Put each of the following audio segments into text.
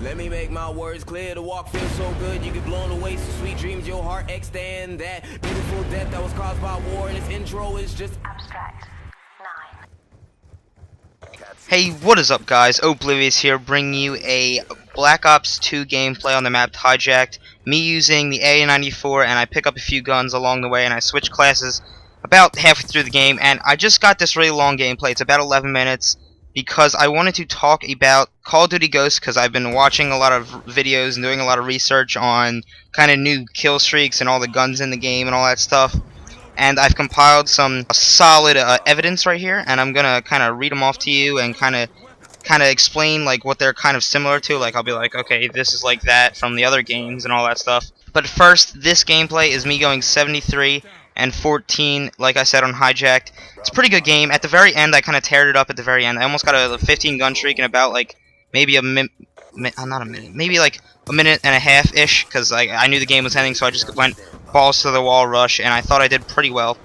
Let me make my words clear. The walk feels so good, you get blown away. So sweet dreams, your heart extend. That beautiful death that was caused by war. And this intro is just Abstract 9. Hey, what is up, guys? Oblivious here, bringing you a Black Ops 2 gameplay on the map Hijacked. Me using the A94, and I pick up a few guns along the way, and I switch classes about halfway through the game. And I just got this really long gameplay. It's about 11 minutes. Because I wanted to talk about Call of Duty Ghosts, because I've been watching a lot of videos and doing a lot of research on kind of new kill streaks and all the guns in the game and all that stuff. And I've compiled some solid evidence right here, and I'm gonna kind of read them off to you and kind of explain like what they're kind of similar to. Like I'll be like, okay, this is like that from the other games and all that stuff. But first, this gameplay is me going 73 and 14, like I said, on Hijacked. It's a pretty good game. At the very end, I kind of teared it up at the very end. I almost got a 15 gun streak in about like maybe maybe like a minute and a half ish, because I knew the game was ending, so I just went balls to the wall rush, and I thought I did pretty well.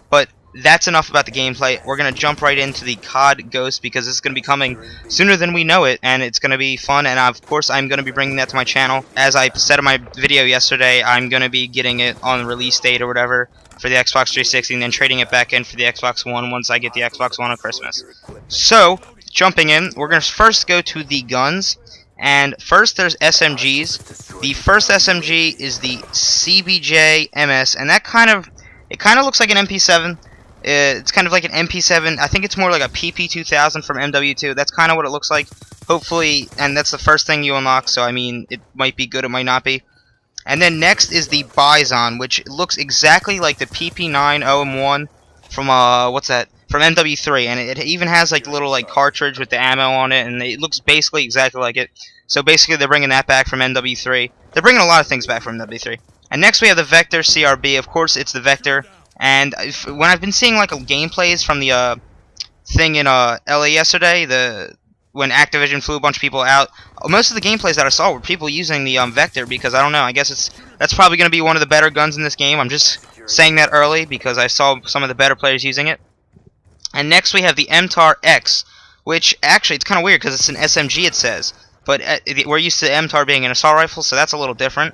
But that's enough about the gameplay. We're gonna jump right into the COD Ghost, because this is gonna be coming sooner than we know it, and it's gonna be fun. And of course, I'm gonna be bringing that to my channel. As I said in my video yesterday, I'm gonna be getting it on release date or whatever for the Xbox 360, and then trading it back in for the Xbox One once I get the Xbox One on Christmas. So, jumping in, we're going to first go to the guns, and first there's SMG'S. The first SMG is the CBJ-MS, and it kind of looks like an MP7. It's kind of like an MP7. I think it's more like a PP2000 from MW2. That's kind of what it looks like. Hopefully, and that's the first thing you unlock, so I mean, it might be good, it might not be. And then next is the BIZON, which looks exactly like the PP9OM1 from what's that? From MW3, and it even has like the little like cartridge with the ammo on it, and it looks basically exactly like it. So basically, they're bringing that back from MW3. They're bringing a lot of things back from MW3. And next we have the Vector CRB. Of course, it's the Vector. And when I've been seeing like gameplays from the thing in LA yesterday, when Activision flew a bunch of people out, most of the gameplays that I saw were people using the Vector, because I don't know, I guess that's probably going to be one of the better guns in this game. I'm just saying that early because I saw some of the better players using it. And next we have the MTAR-X, which actually it's kind of weird because it's an SMG, it says, but we're used to the MTAR being an assault rifle, so that's a little different.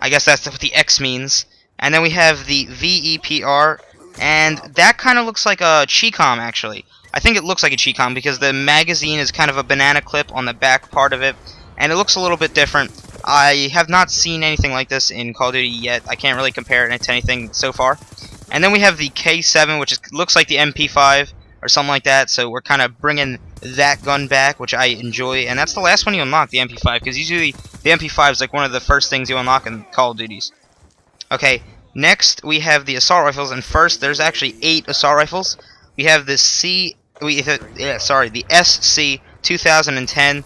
I guess that's what the X means. And then we have the VEPR, and that kind of looks like a Chicom actually. I think it looks like a Chicom because the magazine is kind of a banana clip on the back part of it, and it looks a little bit different. I have not seen anything like this in Call of Duty yet. I can't really compare it to anything so far. And then we have the K7, which looks like the MP5 or something like that, so we're kind of bringing that gun back, which I enjoy. And that's the last one you unlock, the MP5, because usually the MP5 is like one of the first things you unlock in Call of Duties. Okay, next we have the assault rifles, and first there's actually 8 assault rifles. We have the the SC 2010,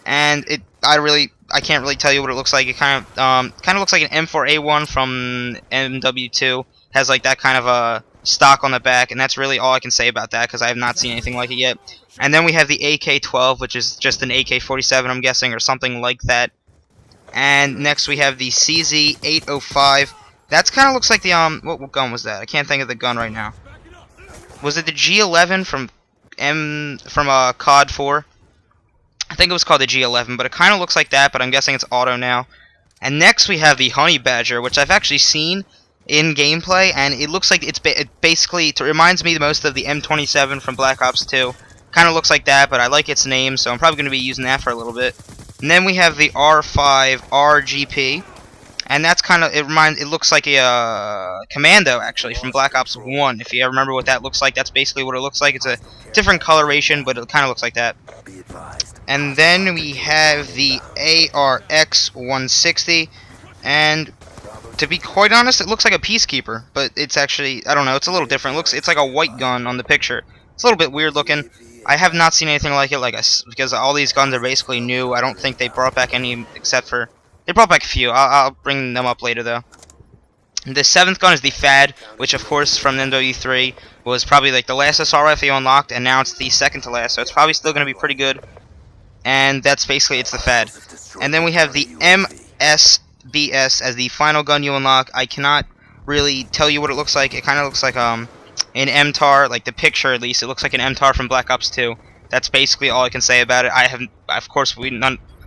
and I can't really tell you what it looks like. It kind of looks like an M4A1 from MW2. Has like that kind of a stock on the back, and that's really all I can say about that because I have not seen anything like it yet. And then we have the AK-12, which is just an AK-47, I'm guessing, or something like that. And next we have the CZ-805. That's kind of looks like the what gun was that? I can't think of the gun right now. Was it the G11 from COD 4? I think it was called the G11, but it kind of looks like that, but I'm guessing it's auto now. And next we have the Honey Badger, which I've actually seen in gameplay, and it looks like it reminds me the most of the M27 from Black Ops 2. Kind of looks like that, but I like its name, so I'm probably going to be using that for a little bit. And then we have the R5 RGP. And that's kind of, it looks like a Commando, actually, from Black Ops 1. If you remember what that looks like, that's basically what it looks like. It's a different coloration, but it kind of looks like that. And then we have the ARX 160. And to be quite honest, it looks like a Peacekeeper. But it's actually, I don't know, it's a little different. It's like a white gun on the picture. It's a little bit weird looking. I have not seen anything like it, because all these guns are basically new. I don't think they brought back any except for... They brought back a few. I'll bring them up later, though. The 7th gun is the FAD, which, of course, from MW3 was probably like the last assault rifle you unlocked, and now it's the second to last, so it's probably still going to be pretty good. And that's basically, it's the FAD. And then we have the MSBS as the final gun you unlock. I cannot really tell you what it looks like. It kind of looks like an MTAR, like the picture at least. It looks like an MTAR from Black Ops 2. That's basically all I can say about it. Of course,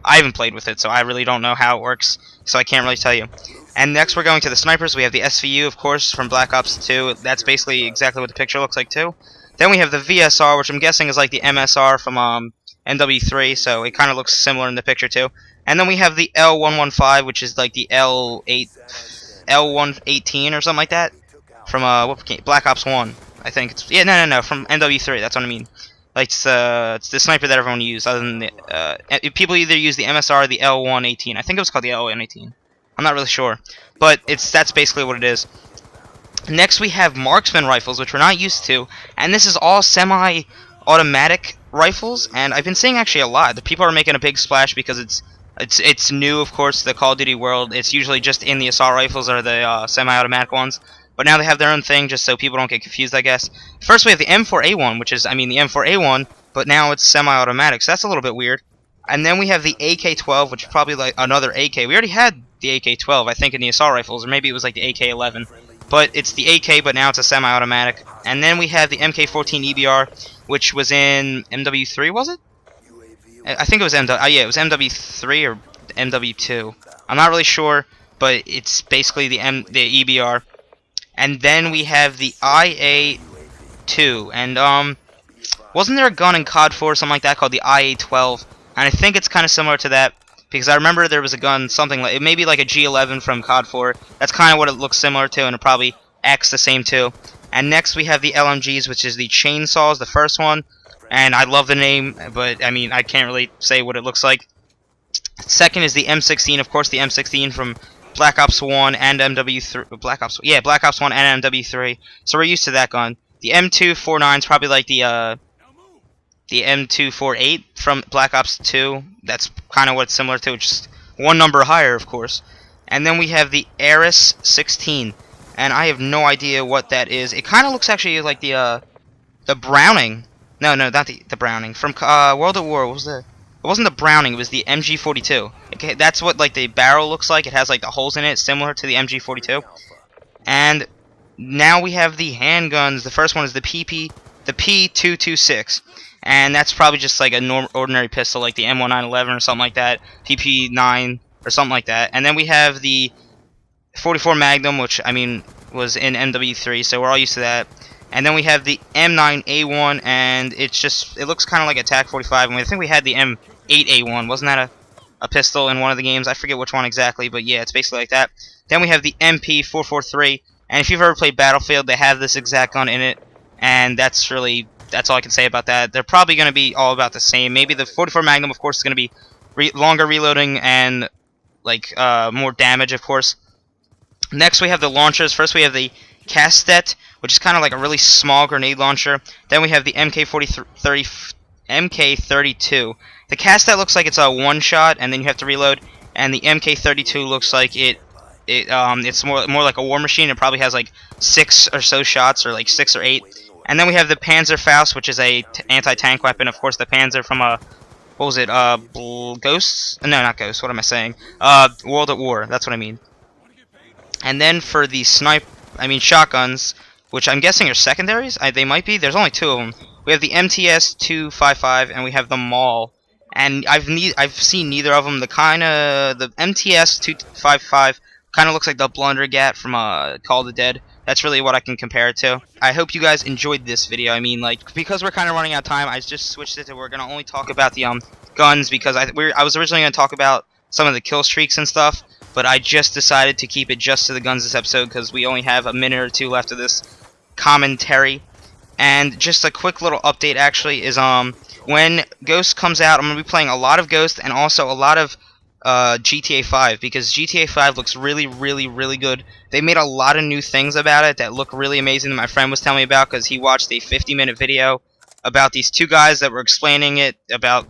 I haven't played with it, so I really don't know how it works, so I can't really tell you. And next we're going to the snipers. We have the SVU, of course, from Black Ops 2. That's basically exactly what the picture looks like too. Then we have the VSR, which I'm guessing is like the MSR from MW3, so it kind of looks similar in the picture too. And then we have the L115, which is like the L118 or something like that, from Black Ops 1. I think it's no, from MW3. That's what I mean. Like it's the sniper that everyone used. Other than the people either use the MSR or the L118. I think it was called the L118. I'm not really sure, but that's basically what it is. Next we have marksman rifles, which we're not used to, and this is all semi-automatic rifles. And I've been seeing actually a lot. The people are making a big splash because it's new, of course, the Call of Duty world. It's usually just in the assault rifles or the semi-automatic ones. But now they have their own thing, just so people don't get confused, I guess. First we have the M4A1, which is, the M4A1, but now it's semi-automatic, so that's a little bit weird. And then we have the AK-12, which is probably like another AK. We already had the AK-12, I think, in the assault rifles, or maybe it was like the AK-11. But it's the AK, but now it's a semi-automatic. And then we have the MK14 EBR, which was in MW3, was it? I think it was it was MW3 or MW2. I'm not really sure, but it's basically the EBR. And then we have the IA-2, and wasn't there a gun in COD 4 or something like that called the IA-12? And I think it's kind of similar to that, because I remember there was a gun, something like, it may be like a G11 from COD 4. That's kind of what it looks similar to, and it probably acts the same too. And next we have the LMG'S, which is the chainsaws, the first one, and I love the name, but I can't really say what it looks like. Second is the M16, of course, the M16 from Black Ops 1 and MW3. Black Ops 1 and MW3. So we're used to that gun. The M249 is probably like the M248 from Black Ops 2. That's kind of what it's similar to, just one number higher, of course. And then we have the Ares 16, and I have no idea what that is. It kind of looks actually like the Browning. No, not the Browning from World at War. What was the? It wasn't the Browning, it was the MG42. Okay, that's what like the barrel looks like. It has like the holes in it, similar to the MG42. And now we have the handguns. The first one is the P226, and that's probably just like a ordinary pistol, like the M1911 or something like that, PP9 or something like that. And then we have the 44 Magnum, which was in MW3, so we're all used to that. And then we have the M9A1, and it looks kind of like a TAC 45. And I think we had the M8A1. Wasn't that a pistol in one of the games? I forget which one exactly, but yeah, it's basically like that. Then we have the MP443, and if you've ever played Battlefield, they have this exact gun in it, and that's all I can say about that. They're probably going to be all about the same. Maybe the 44 Magnum, of course, is going to be longer reloading and like more damage, of course. Next, we have the launchers. First, we have the KASTET, which is kind of like a really small grenade launcher. Then we have the MK32. The KASTET looks like it's a one-shot, and then you have to reload. And the MK32 looks like it's more like a war machine. It probably has like 6 or so shots, or like 6 or 8. And then we have the PANZERFAUST, which is a anti-tank weapon. Of course, the Panzer from what was it? Ghosts? No, not Ghosts. What am I saying? World at War. That's what I mean. And then for the shotguns, which I'm guessing are secondaries. They might be. There's only 2 of them. We have the MTS-255 and we have the MAUL. And I've seen neither of them. The MTS-255 kind of looks like the Blundergat from Call of the Dead. That's really what I can compare it to. I hope you guys enjoyed this video. Because we're kind of running out of time, I just switched it to we're gonna only talk about the guns, because I was originally gonna talk about some of the kill streaks and stuff, but I just decided to keep it just to the guns this episode because we only have a minute or 2 left of this commentary. And just a quick little update actually is when Ghost comes out, I'm gonna be playing a lot of Ghost and also a lot of GTA 5, because GTA 5 looks really, really, really good. They made a lot of new things about it that look really amazing that my friend was telling me about, because he watched a 50-minute video about these 2 guys that were explaining it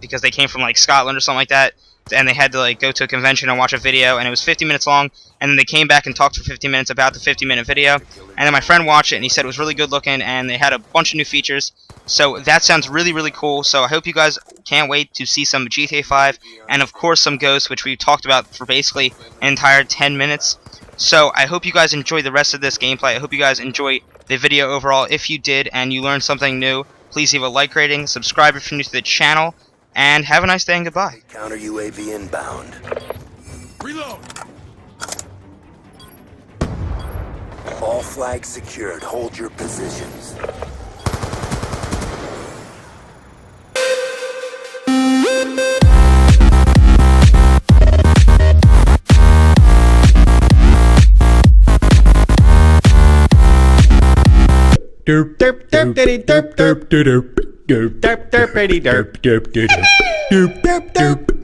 because they came from like Scotland or something like that, and they had to like go to a convention and watch a video, and it was 50 minutes long, and then they came back and talked for 50 minutes about the 50-minute video, and then my friend watched it and he said it was really good looking and they had a bunch of new features. So that sounds really, really cool. So I hope you guys can't wait to see some GTA 5 and of course some Ghosts, which we talked about for basically an entire 10 minutes. So I hope you guys enjoy the rest of this gameplay. I hope you guys enjoy the video overall. If you did and you learned something new, please leave a like rating, subscribe if you're new to the channel, and have a nice day and goodbye. Counter UAV inbound. Reload! All flags secured. Hold your positions. Derp derp derp derp derp derp derp derp derp derp derp derp derp derp derp derp